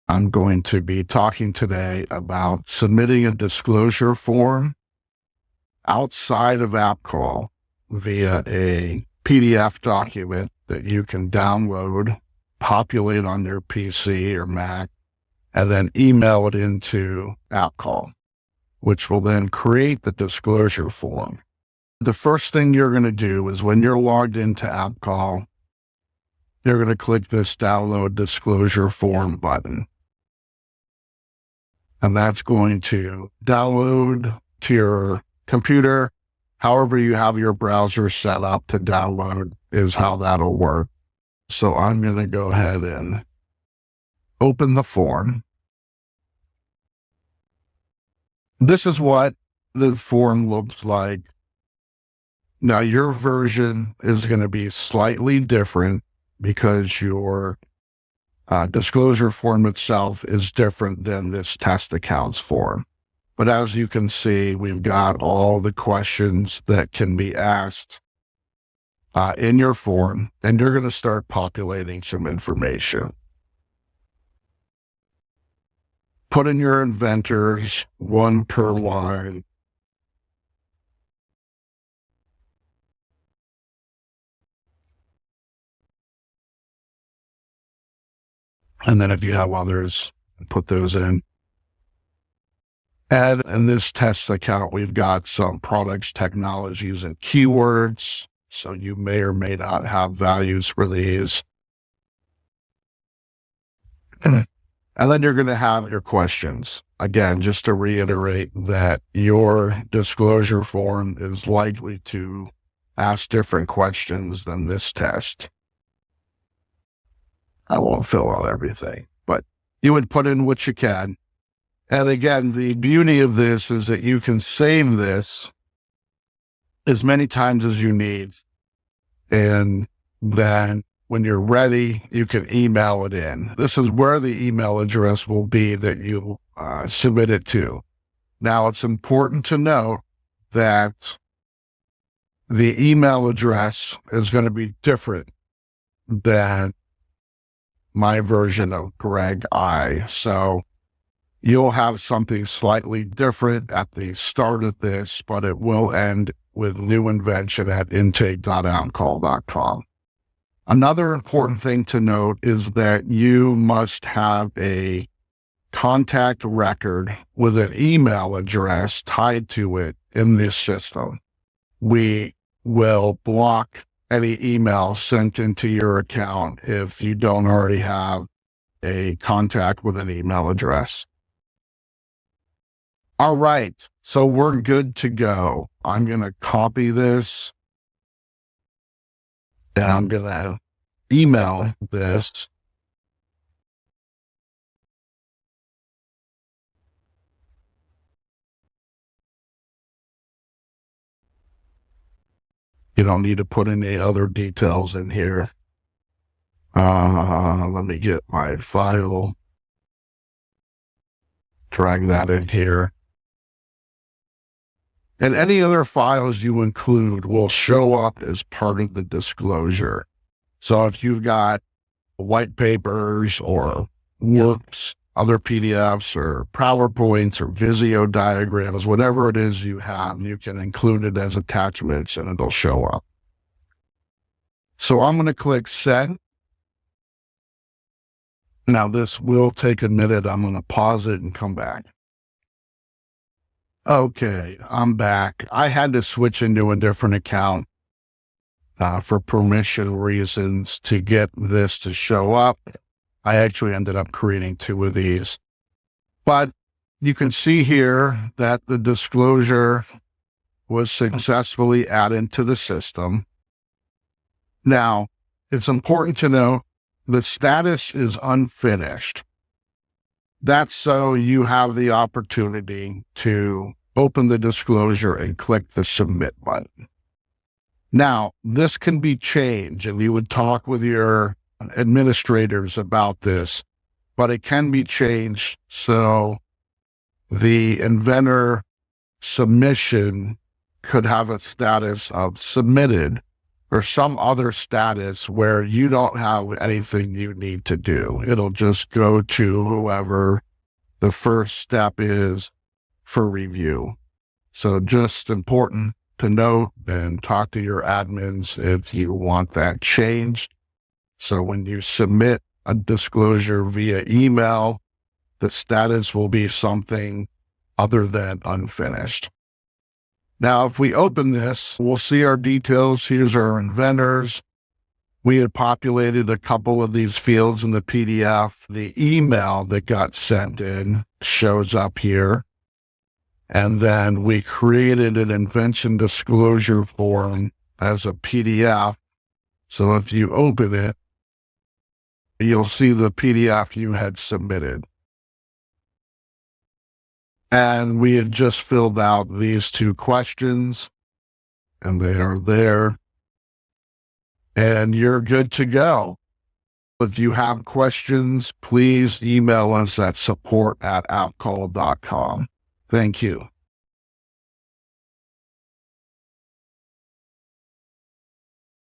I'm going to be talking today about submitting a disclosure form outside of AppColl via a PDF document that you can download, populate on your PC or Mac, and then email it into AppColl, which will then create the disclosure form. The first thing you're going to do is when you're logged into AppColl, you're going to click this download disclosure form button. And that's going to download to your computer. However you have your browser set up to download is how that'll work. So I'm going to go ahead and open the form. This is what the form looks like. Now your version is going to be slightly different because your disclosure form itself is different than this test accounts form. But as you can see, we've got all the questions that can be asked in your form, and you're going to start populating some information. Put in your inventors, one per line. And then if you have others, put those in. And in this test account, we've got some products, technologies, and keywords. So you may or may not have values for these. And then you're going to have your questions. Again, just to reiterate that your disclosure form is likely to ask different questions than this test. I won't fill out everything, but you would put in what you can. And again, the beauty of this is that you can save this as many times as you need. And then when you're ready, you can email it in. This is where the email address will be that you submit it to. Now, it's important to note that the email address is going to be different than my version of Greg I. So you'll have something slightly different at the start of this, but it will end with new invention at intake.appcoll.com. Another important thing to note is that you must have a contact record with an email address tied to it in this system. We will block any email sent into your account if you don't already have a contact with an email address. All right, so we're good to go. I'm going to copy this and I'm going to email this. You don't need to put any other details in here. Let me get my file, drag that in here. And any other files you include will show up as part of the disclosure. So if you've got white papers or works, other PDFs or PowerPoints or Visio diagrams, whatever it is you have, you can include it as attachments and it'll show up. So I'm going to click send. Now this will take a minute. I'm going to pause it and come back. Okay, I'm back. I had to switch into a different account for permission reasons to get this to show up. I actually ended up creating two of these. But you can see here that the disclosure was successfully added to the system. Now, it's important to know the status is unfinished. That's so you have the opportunity to open the disclosure and click the submit button. Now, this can be changed, and you would talk with your administrators about this, but it can be changed so the inventor submission could have a status of submitted or some other status where you don't have anything you need to do. It'll just go to whoever the first step is for review. So just important to note and talk to your admins if you want that changed. So when you submit a disclosure via email, the status will be something other than unfinished. Now, if we open this, we'll see our details. Here's our inventors. We had populated a couple of these fields in the PDF. The email that got sent in shows up here. And then we created an invention disclosure form as a PDF. So if you open it, you'll see the PDF you had submitted. And we had just filled out these 2 questions, and they are there. And you're good to go. If you have questions, please email us at support@appcoll.com. Thank you.